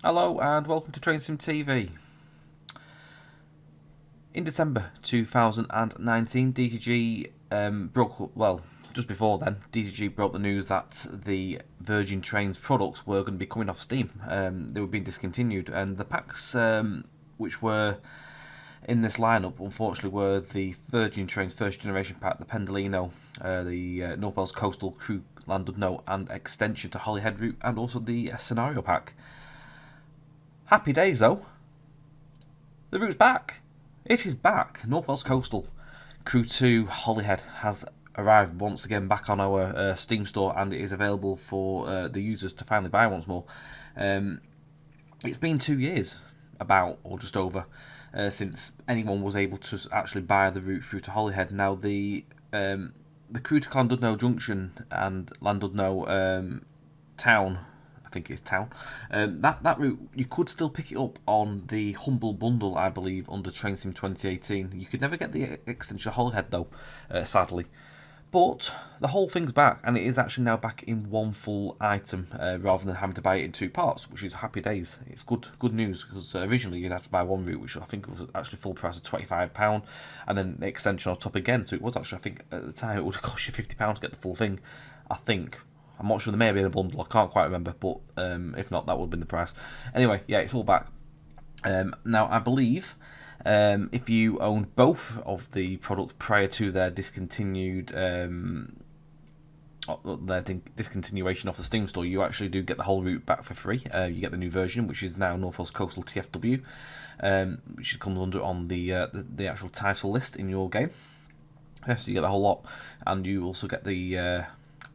Hello and welcome to Train Sim TV. In December 2019, DTG just before then, DTG broke the news that the Virgin Trains products were going to be coming off Steam. They were being discontinued, and the packs which were in this lineup, unfortunately, were the Virgin Trains first generation pack, the Pendolino, the North Wales Coastal Crew Landed Note and extension to Holyhead route, and also the Scenario pack. Happy days though. The route's back. It is back. North Wales Coastal Crew 2 Holyhead has arrived once again back on our Steam store, and it is available for the users to finally buy once more. It's been 2 years, about, or just over, since anyone was able to actually buy the route through to Holyhead. Now the Crew to Llandudno Junction and Llandudno Town, I think it's Town. That route, you could still pick it up on the Humble Bundle, I believe, under Train Sim 2018. You could never get the extension of Holyhead, though, sadly. But the whole thing's back, and it is actually now back in one full item, rather than having to buy it in 2 parts, which is happy days. It's good news, because originally you'd have to buy one route, which I think was actually full price of £25, and then the extension on top again. So it was actually, I think, at the time, it would have cost you £50 to get the full thing, I think. I'm not sure, there may have been a bundle, I can't quite remember, but if not, that would have been the price. Anyway, yeah, it's all back. Now, I believe if you owned both of the products prior to their discontinuation off the Steam store, you actually do get the whole route back for free. You get the new version, which is now North Wales Coastal TFW, which comes under on the actual title list in your game. Yes, you get the whole lot, and you also get the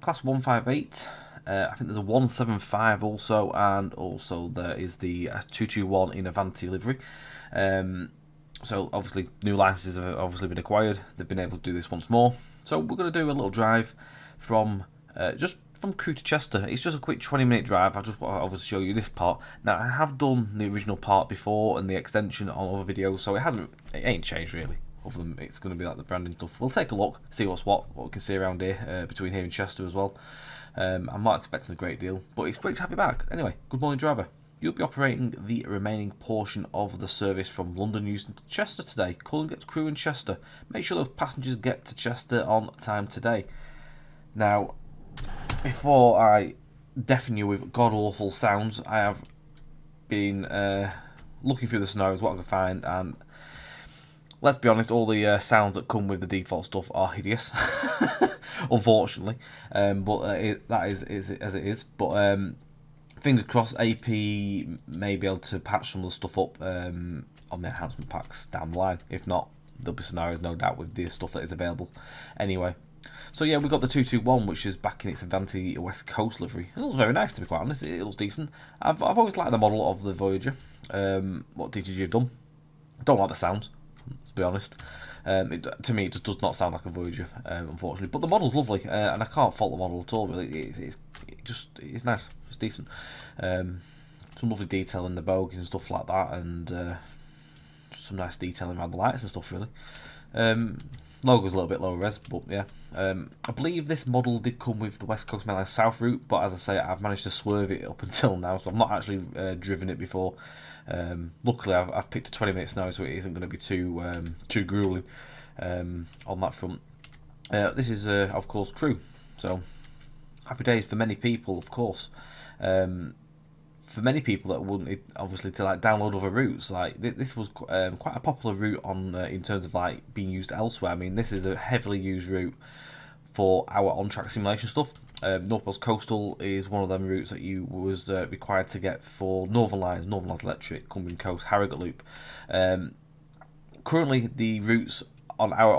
Class 158, I think there's a 175 also, and also there is the 221 in Avanti livery. So obviously new licenses have obviously been acquired, they've been able to do this once more. So we're going to do a little drive from just from Crewe to Chester. It's just a quick 20-minute drive. I just want to obviously show you this part. Now, I have done the original part before and the extension on other videos, so it ain't changed really. Other than it's going to be like the branding stuff. We'll take a look, see what we can see around here, between here and Chester as well. I'm not expecting a great deal, but it's great to have you back. Anyway, good morning, driver. You'll be operating the remaining portion of the service from London Euston to Chester today. Call and get to Crewe in Chester. Make sure those passengers get to Chester on time today. Now, before I deafen you with god-awful sounds, I have been looking through the scenarios, what I can find, and let's be honest, all the sounds that come with the default stuff are hideous, unfortunately. But that is as it is. But fingers crossed, AP may be able to patch some of the stuff up on the enhancement packs down the line. If not, there'll be scenarios, no doubt, with the stuff that is available. Anyway, so yeah, we've got the 221, which is back in its Avanti West Coast livery. It looks very nice, to be quite honest. It looks decent. I've always liked the model of the Voyager, what DTG have done. I don't like the sounds, let's be honest. To me, it just does not sound like a Voyager, unfortunately. But the model's lovely, and I can't fault the model at all, really. It's nice, it's decent. Some lovely detail in the bogies and stuff like that, and some nice detailing around the lights and stuff, really. Logo's a little bit lower res, but yeah. I believe this model did come with the West Coast Main Line South route, but as I say, I've managed to swerve it up until now, so I've not actually driven it before. Luckily, I've picked a 20-minute now, so it isn't going to be too grueling on that front. This is, of course, Crewe, so happy days for many people, of course. For many people that wanted, obviously, to like download other routes, like this was quite a popular route on in terms of like being used elsewhere. I mean, this is a heavily used route for our on-track simulation stuff. North Wales Coastal is one of them routes that you was required to get for Northern Lines Electric, Cumbrian Coast, Harrogate Loop. Currently, the routes on our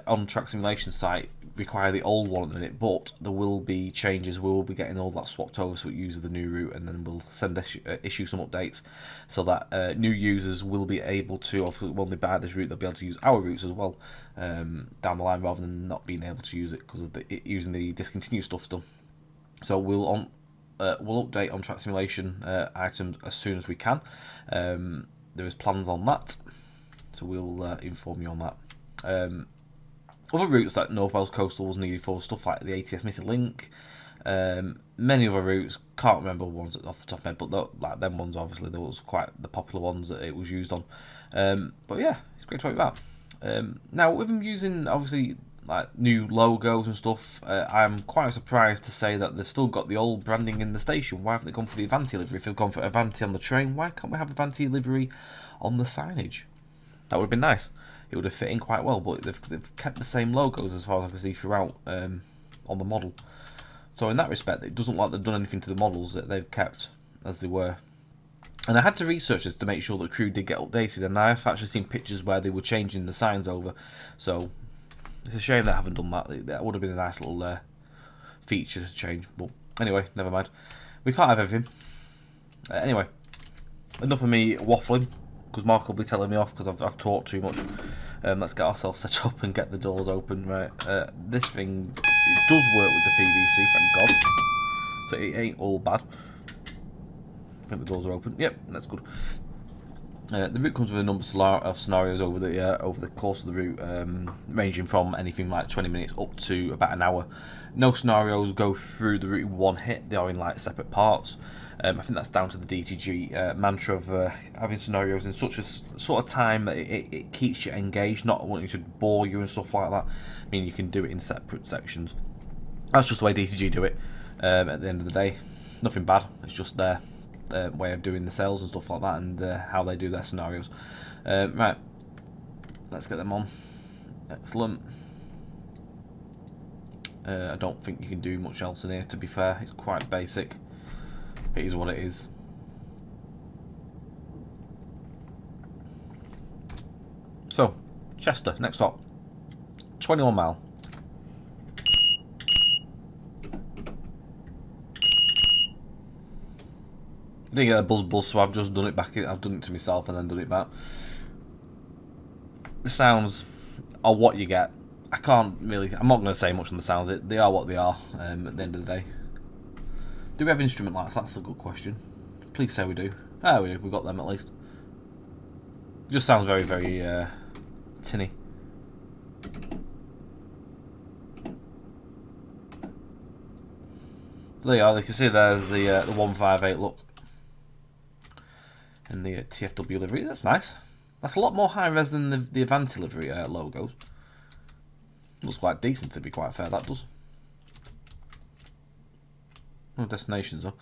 on-track simulation site require the old one at the minute, but there will be changes. We will be getting all that swapped over so it uses the new route, and then we'll issue some updates so that new users will be able to, when they buy this route, they'll be able to use our routes as well down the line, rather than not being able to use it because of using the discontinued stuff still. So we'll update on-track simulation items as soon as we can. There is plans on that, so we'll inform you on that. Other routes that North Wales Coastal was needed for, stuff like the ATS Missing Link, Many other routes, can't remember ones off the top of my head, but like them ones, obviously, those quite the popular ones that it was used on. But yeah, it's great to have that. Now, with them using, obviously, like new logos and stuff, I'm quite surprised to say that they've still got the old branding in the station. Why haven't they gone for the Avanti livery? If they've gone for Avanti on the train, why can't we have Avanti livery on the signage? That would have been nice. It would have fit in quite well, but they've kept the same logos as far as I can see throughout on the model. So in that respect, it doesn't look like they've done anything to the models, that they've kept as they were. And I had to research this to make sure the crew did get updated, and I've actually seen pictures where they were changing the signs over. So it's a shame that I haven't done that. That would have been a nice little feature to change. But anyway, never mind. We can't have everything. Anyway, enough of me waffling, because Mark will be telling me off because I've talked too much. Let's get ourselves set up and get the doors open. Right, this thing, it does work with the PVC, thank God. So it ain't all bad. I think the doors are open. Yep, that's good. The route comes with a number of scenarios over the course of the route, ranging from anything like 20 minutes up to about an hour. No scenarios go through the route in one hit; they are in like separate parts. I think that's down to the DTG mantra of having scenarios in such a sort of time that it keeps you engaged, not wanting to bore you and stuff like that. I mean, you can do it in separate sections. That's just the way DTG do it. At the end of the day, nothing bad. It's just their way of doing the sales and stuff like that, and how they do their scenarios. Right, let's get them on. Excellent. I don't think you can do much else in here, to be fair. It's quite basic. It is what it is. So, Chester, next stop. 21 mile. I didn't get a buzz, so I've just done it back. I've done it to myself and then done it back. The sounds are what you get. I can't really. I'm not going to say much on the sounds. They are what they are. At the end of the day. Do we have instrument lights? That's a good question. Please say we do. Ah, we do. We've got them at least. It just sounds very, very tinny. So there you are. You can see there's the 158 look. And the TFW livery. That's nice. That's a lot more high res than the Avanti livery logos. Looks quite decent, to be quite fair, that does. No destinations though.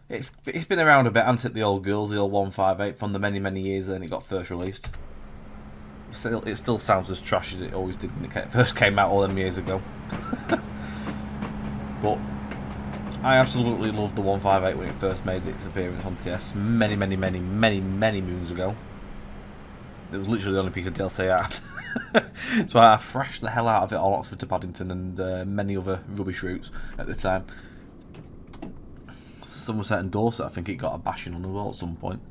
It's been around a bit, hasn't it, the old girls, the old 158, from the many years then it got first released. It still sounds as trash as it always did when it first came out all them years ago. But I absolutely loved the 158 when it first made its appearance on TS many moons ago. It was literally the only piece of DLC I had. So I thrashed the hell out of it on Oxford to Paddington and many other rubbish routes at the time. Somerset and Dorset, I think it got a bashing on as well at some point.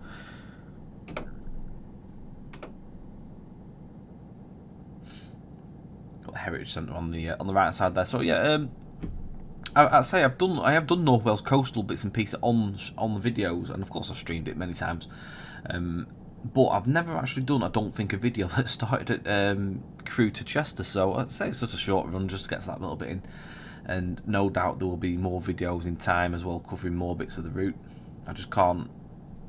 Got the Heritage Centre on the right side there. So yeah, I'd say I have done North Wales coastal bits and pieces on the videos, and of course I've streamed it many times. But I've never actually done, I don't think, a video that started at Crewe to Chester, so I'd say it's just a short run just to get that little bit in. And no doubt there will be more videos in time as well, covering more bits of the route. I just can't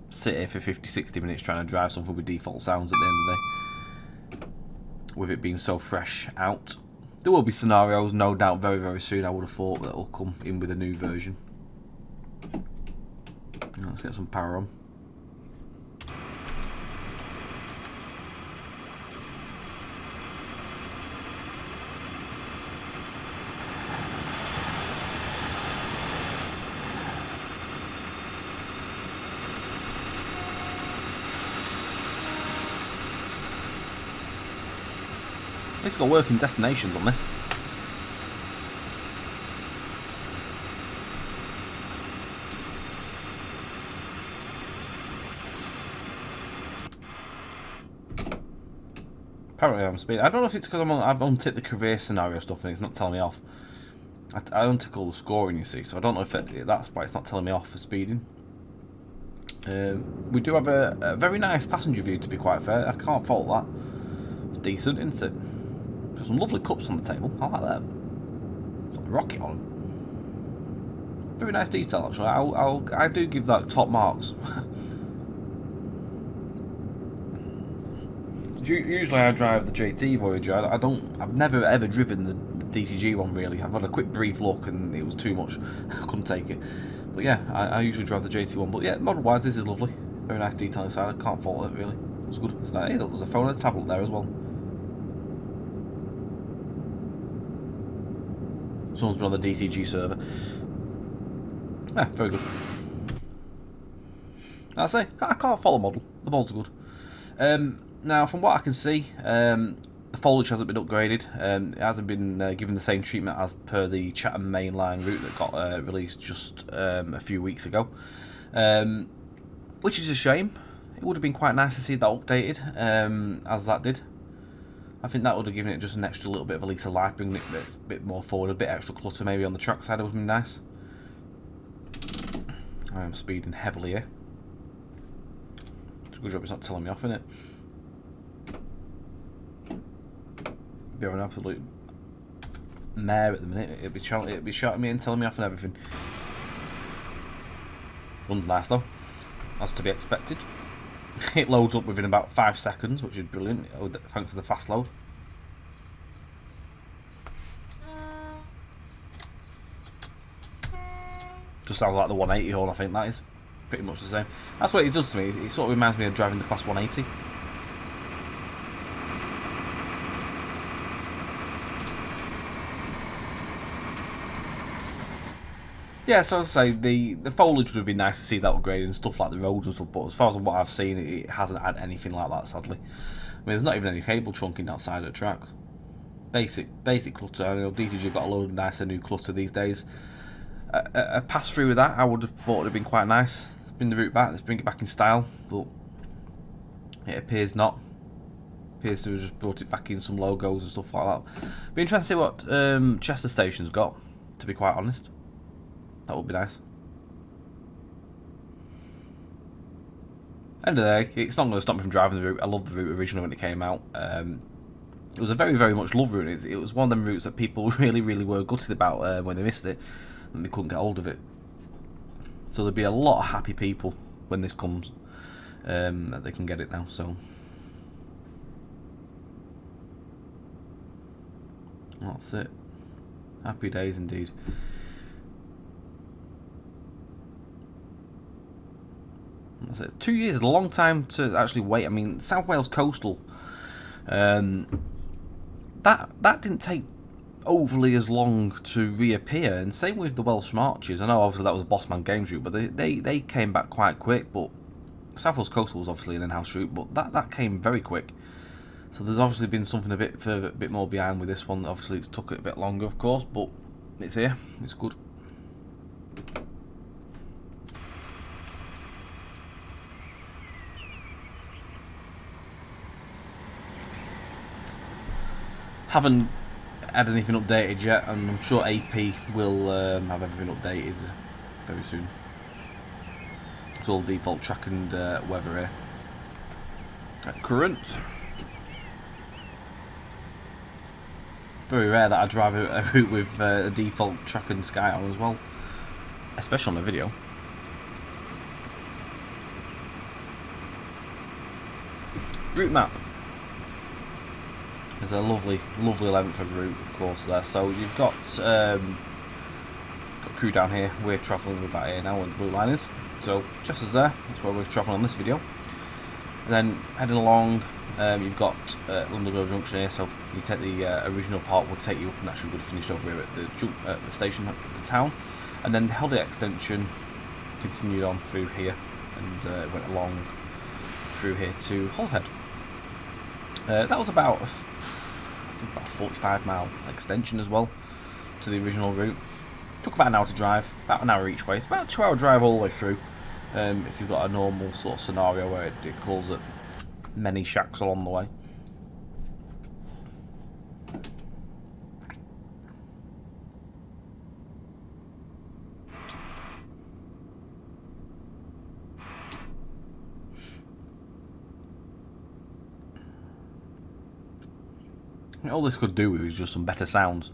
sit here for 50-60 minutes trying to drive something with default sounds at the end of the day, with it being so fresh out. There will be scenarios, no doubt, very soon. I would have thought that will come in with a new version. Let's get some power on. It's got working destinations on this. Apparently I'm speeding. I don't know if it's because I've unticked the career scenario stuff and it's not telling me off. I untick all the scoring, you see, so I don't know if that's why it's not telling me off for speeding. We do have a very nice passenger view, to be quite fair. I can't fault that. It's decent, isn't it? Got some lovely cups on the table. I like them. Got a rocket on them. Very nice detail, actually. I do give that top marks. Usually I drive the JT Voyager. I've never ever driven the DTG one really. I've had a quick brief look and it was too much. I couldn't take it. But yeah, I usually drive the JT one. But yeah, model wise, this is lovely. Very nice detail inside. I can't fault it really. It's good. Hey, there's a phone and a tablet there as well. Someone's been on the DTG server. Yeah, very good. I say, I can't fault the model. The models are good. Now, from what I can see, the foliage hasn't been upgraded. It hasn't been given the same treatment as per the Chatham mainline route that got released just a few weeks ago, which is a shame. It would have been quite nice to see that updated, as that did. I think that would have given it just an extra little bit of a lease of life, bringing it a bit more forward, a bit extra clutter maybe on the track side would have been nice. I am speeding heavily here. It's a good job it's not telling me off, innit? Be an absolute mare at the minute. It'd be shouting me and telling me off and everything. Wasn't nice though, as to be expected. It loads up within about 5 seconds, which is brilliant, thanks to the fast load. Just sounds like the 180 horn, I think that is. Pretty much the same. That's what it does to me. It sort of reminds me of driving the Class 180. Yeah, so as I say, the foliage would be nice to see that upgraded and stuff like the roads and stuff, but as far as what I've seen, it hasn't had anything like that, sadly. I mean, there's not even any cable trunking outside of the tracks. Basic clutter. I know DTG got a load of nicer new clutter these days. A pass through with that, I would have thought would have been quite nice. Let's bring the route back, let's bring it back in style, but it appears not. Appears to have just brought it back in some logos and stuff like that. Be interested to see what Chester Station's got, to be quite honest. That would be nice. End of the day, it's not going to stop me from driving the route. I loved the route originally when it came out. It was a very, very much loved route. It was one of them routes that people really, really were gutted about when they missed it and they couldn't get hold of it. So there'll be a lot of happy people when this comes, that they can get it now. So that's it. Happy days indeed. That's it. 2 years is a long time to actually wait. I mean, South Wales Coastal, that didn't take overly as long to reappear, and same with the Welsh Marches. I know obviously that was a Bossman Games route, but they came back quite quick. But South Wales Coastal was obviously an in-house route, but that came very quick. So there's obviously been something a bit more behind with this one. Obviously it's took it a bit longer, of course, but it's here. It's good. Haven't had anything updated yet, and I'm sure AP will have everything updated very soon. It's all default track and weather here. Current. Very rare that I drive a route with a default track and sky on as well, especially on the video. Route map. There's a lovely length of route, of course, there. So you've got crew down here. We're travelling about here now, where the blue line is. So just as there, that's where we're travelling on this video. And then heading along, you've got London Road Junction here. So you take the original part, will take you up, and actually would have finished over here at the station, at the town. And then held the extension, continued on through here, and went along through here to Hullhead. That was about a 45-mile extension as well to the original route. Took about an hour to drive, about an hour each way. It's about a 2-hour drive all the way through, if you've got a normal sort of scenario where it calls at many shacks along the way. All this could do is just some better sounds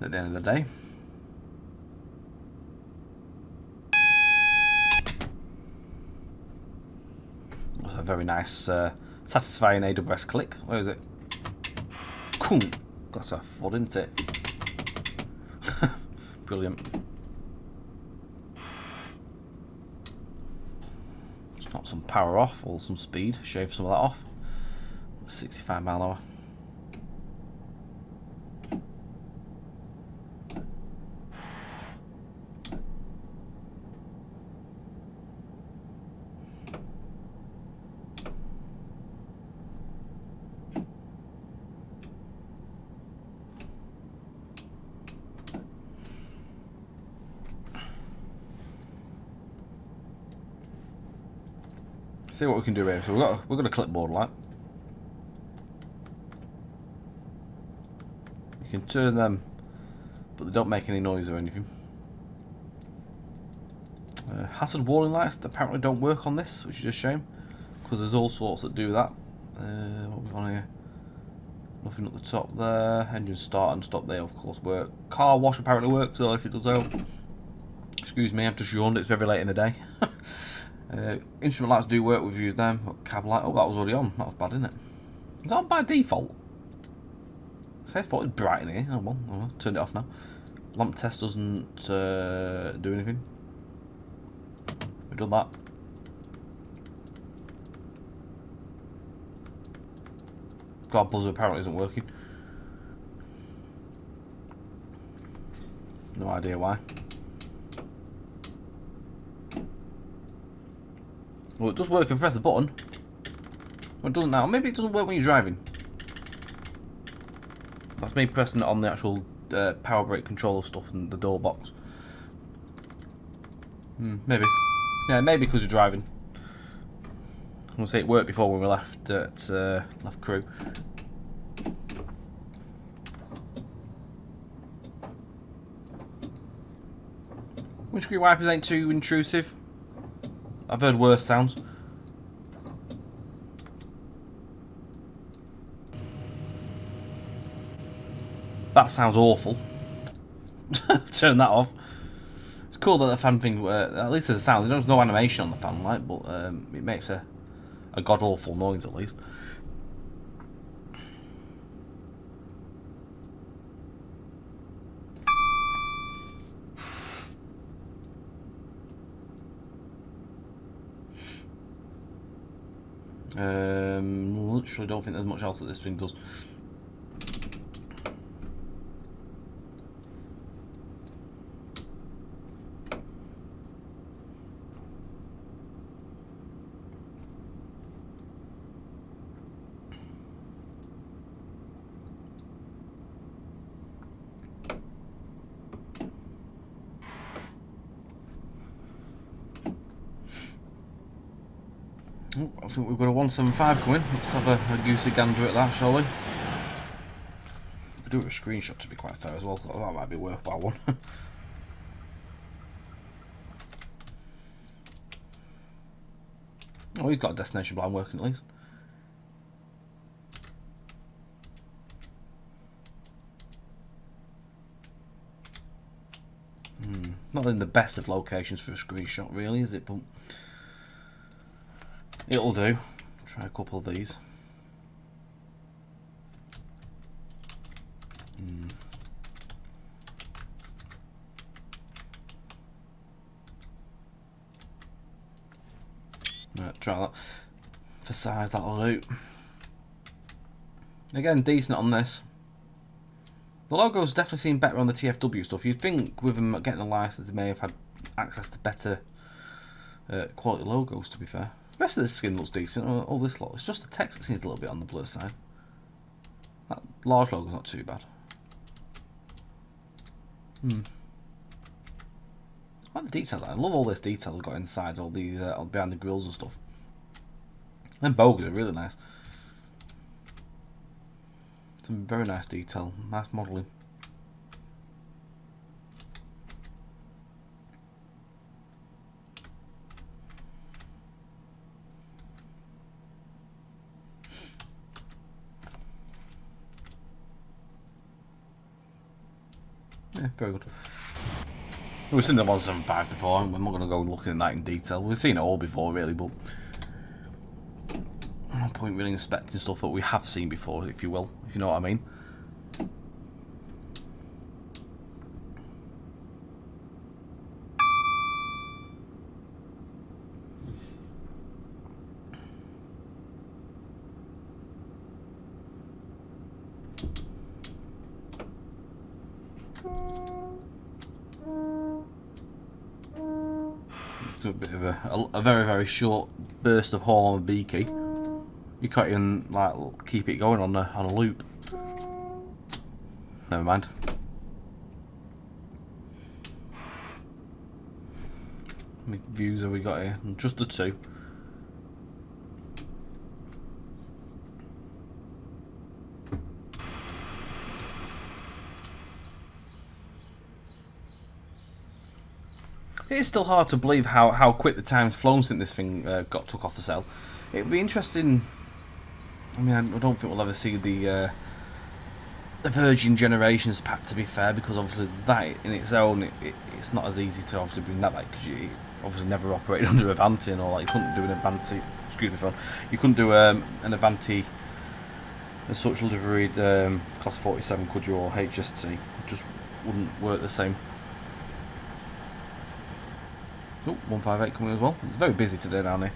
at the end of the day. That's a very nice, satisfying AWS click. Where is it? Cool. That's a fun, isn't it? Brilliant. Let's knock some power off, or some speed. Shave some of that off. 65 mile an hour. See what we can do here. So we've got a clipboard light. You can turn them, but they don't make any noise or anything. Hazard warning lights apparently don't work on this, which is a shame, because there's all sorts that do that. What we got here? Nothing at the top there. Engine start and stop there, of course, work. Car wash apparently works, so if it does help. Excuse me, I've just yawned. It's very late in the day. Instrument lights do work. We've used them. Cab light. Oh, that was already on. That was bad, isn't it? Is that on by default? I thought it was bright in here. Oh well, turned it off now. Lamp test doesn't do anything. We've done that. Guard buzzer apparently isn't working. No idea why. Well, it does work if you press the button. Well, it doesn't now. Maybe it doesn't work when you're driving. That's me pressing it on the actual power brake controller stuff and the door box. Maybe. Yeah, maybe because you're driving. I'm gonna say it worked before when we left at left crew. Windscreen wipers ain't too intrusive. I've heard worse sounds. That sounds awful. Turn that off. It's cool that the fan thing, at least there's a sound. There's no animation on the fan light, but it makes a god-awful noise at least. Literally don't think there's much else that this thing does. Oh, I think we've got a 175 coming. Let's have a goosey gander at that, shall we? We could do a screenshot to be quite fair as well. So that might be a worthwhile one. Oh, he's got a destination blind working at least. Not in the best of locations for a screenshot, really, is it? But it'll do. Try a couple of these. Right, try that. For size, that'll do. Again, decent on this. The logo's definitely seem better on the TFW stuff. You'd think with them getting a license, they may have had access to better quality logos, to be fair. The rest of this skin looks decent. All this lot. It's just the text that seems a little bit on the blur side. That large logo's not too bad. I like the detail. I love all this detail they've got inside, all the behind the grills and stuff. And bogies are really nice. Some very nice detail, nice modelling. Yeah, very good. We've seen the 175 before, and we're not going to go looking at that in detail. We've seen it all before, really, but no point really inspecting stuff that we have seen before, if you will, if you know what I mean. A bit of a very, very short burst of haul on a B key. You can't even like keep it going on a loop. Never mind. How many views have we got here? Just the 2. It is still hard to believe how quick the time's flown since this thing got took off the sale. It'd be interesting. I mean, I don't think we'll ever see the Virgin Generations pack, to be fair, because obviously that in its own, it's not as easy to obviously bring that back, because you obviously never operated under Avanti and all that. You couldn't do an Avanti. Excuse me, phone. You couldn't do an Avanti as such liveried Class 47, could you, or HST? It just wouldn't work the same. Oh, 158 coming as well. It's very busy today down here.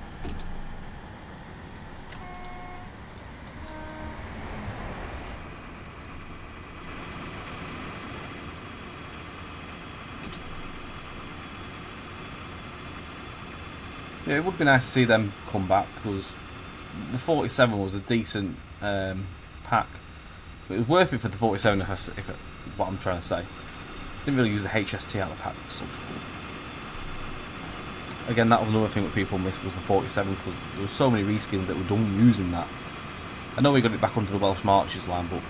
Yeah, it would be nice to see them come back, because the 47 was a decent pack. It was worth it for the 47, what I'm trying to say. Didn't really use the HST out of the pack as such. Again, that was another thing that people missed, was the 47, because there were so many reskins that were done using that. I know we got it back onto the Welsh Marches line, but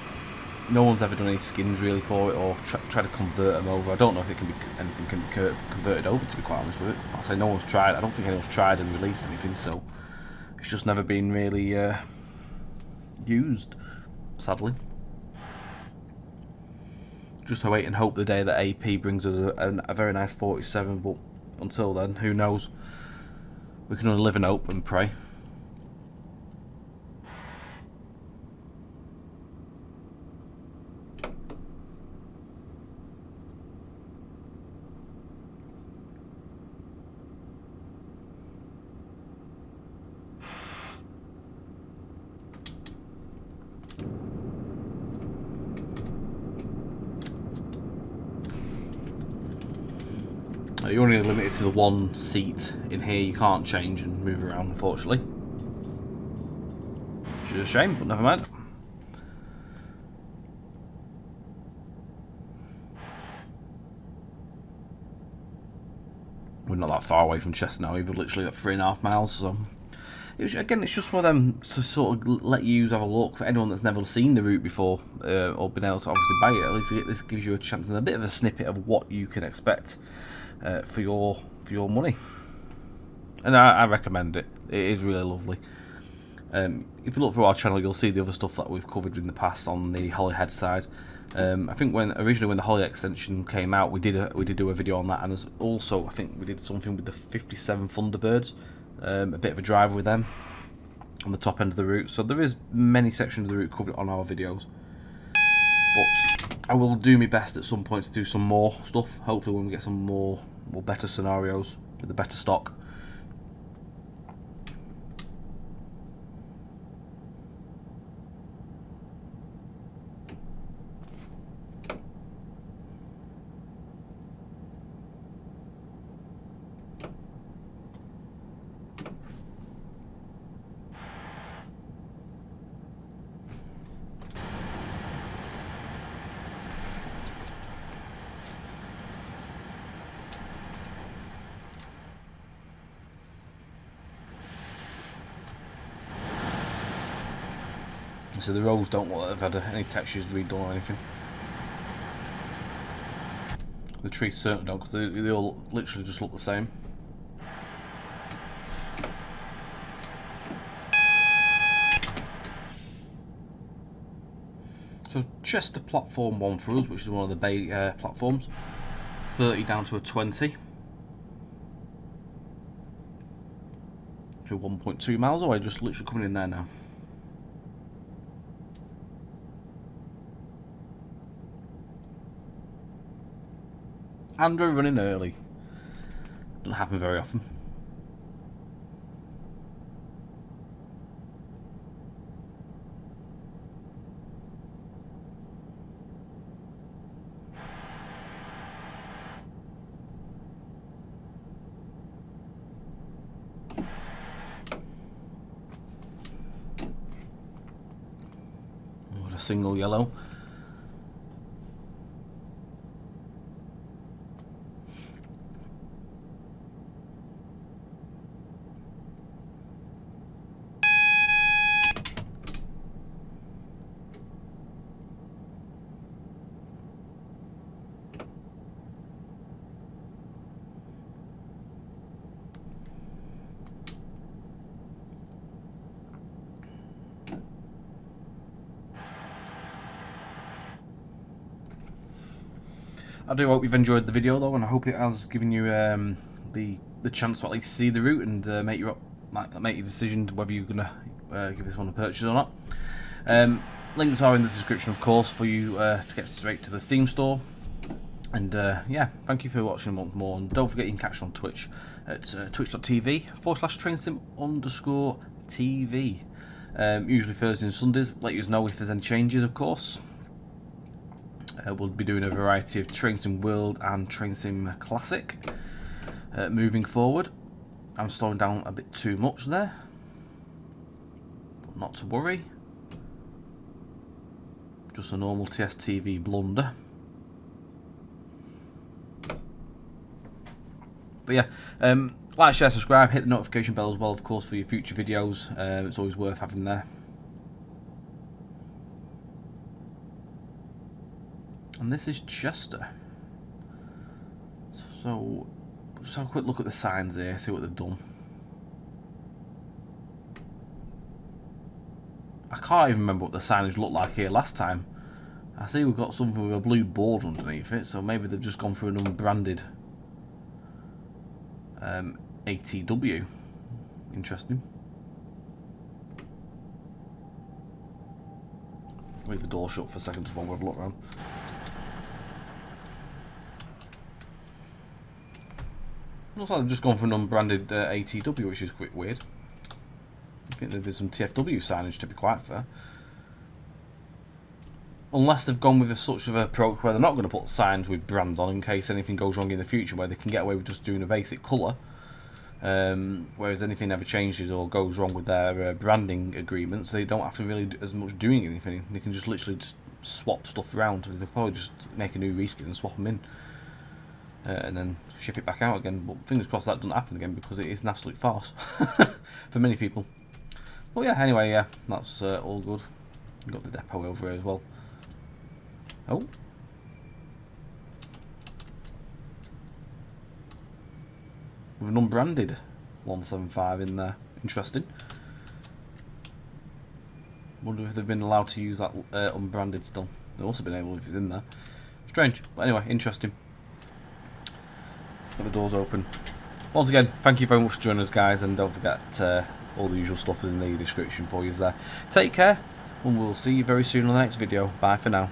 no one's ever done any skins really for it, or try to convert them over. I don't know if anything can be converted over, to be quite honest with it. Like I say, no one's tried. I don't think anyone's tried and released anything, so it's just never been really used, sadly. Just wait and hope the day that AP brings us a very nice 47, but until then, who knows? We can only live and hope and pray. You're only limited to the 1 seat in here. You can't change and move around, unfortunately. Which is a shame, but never mind. We're not that far away from Chester now. We're literally at 3.5 miles. So, again, it's just one of them to sort of let you have a look. For anyone that's never seen the route before, or been able to obviously buy it, at least this gives you a chance and a bit of a snippet of what you can expect for your money. And I recommend it. It is really lovely. If you look through our channel, you'll see the other stuff that we've covered in the past on the Holyhead side. I think originally when the Holly extension came out, we did do a video on that, and there's also, I think we did something with the 57 Thunderbirds, a bit of a drive with them on the top end of the route. So there is many sections of the route covered on our videos. But I will do my best at some point to do some more stuff. Hopefully when we get some more better scenarios with the better stock. So the roads don't look like they've had any textures redone or anything. The trees certainly don't, because they all literally just look the same. So Chester platform 1 for us, which is one of the bay platforms. 30 down to a 20. So 1.2 miles away, just literally coming in there now. And we're running early. Doesn't happen very often. What a single yellow. I do hope you've enjoyed the video though, and I hope it has given you the chance to at least see the route and make your decision to whether you're gonna give this one a purchase or not. Links are in the description, of course, for you to get straight to the Steam store. And yeah, thank you for watching once more, and don't forget you can catch on Twitch at twitch.tv/trainssim_TV. Usually Thursdays and Sundays. Let you know if there's any changes, of course. We'll be doing a variety of Train Sim World and Train Sim Classic moving forward. I'm slowing down a bit too much there, but not to worry. Just a normal TSTV blunder. But yeah, like, share, subscribe, hit the notification bell as well, of course, for your future videos. It's always worth having there. And this is Chester. So, just have a quick look at the signs here, see what they've done. I can't even remember what the signage looked like here last time. I see we've got something with a blue board underneath it, so maybe they've just gone for an unbranded ATW. Interesting. Leave the door shut for a second just while we have a look around. Looks like they've just gone for an unbranded ATW, which is quite weird. I think there's some TFW signage, to be quite fair. Unless they've gone with such of an approach where they're not going to put signs with brands on in case anything goes wrong in the future, where they can get away with just doing a basic colour. Whereas anything ever changes or goes wrong with their branding agreements, they don't have to really do as much doing anything. They can just literally just swap stuff around. They'll probably just make a new reskin and swap them in. And then ship it back out again, but fingers crossed that doesn't happen again, because it is an absolute farce for many people. But yeah, anyway, yeah, that's all good. We've got the depot over here as well. Oh, with an unbranded 175 in there. Interesting. Wonder if they've been allowed to use that unbranded still. They've also been able if it's in there. Strange, but anyway, interesting. Got the doors open. Once again, thank you very much for joining us, guys, and don't forget all the usual stuff is in the description for you there. Take care, and we'll see you very soon on the next video. Bye for now.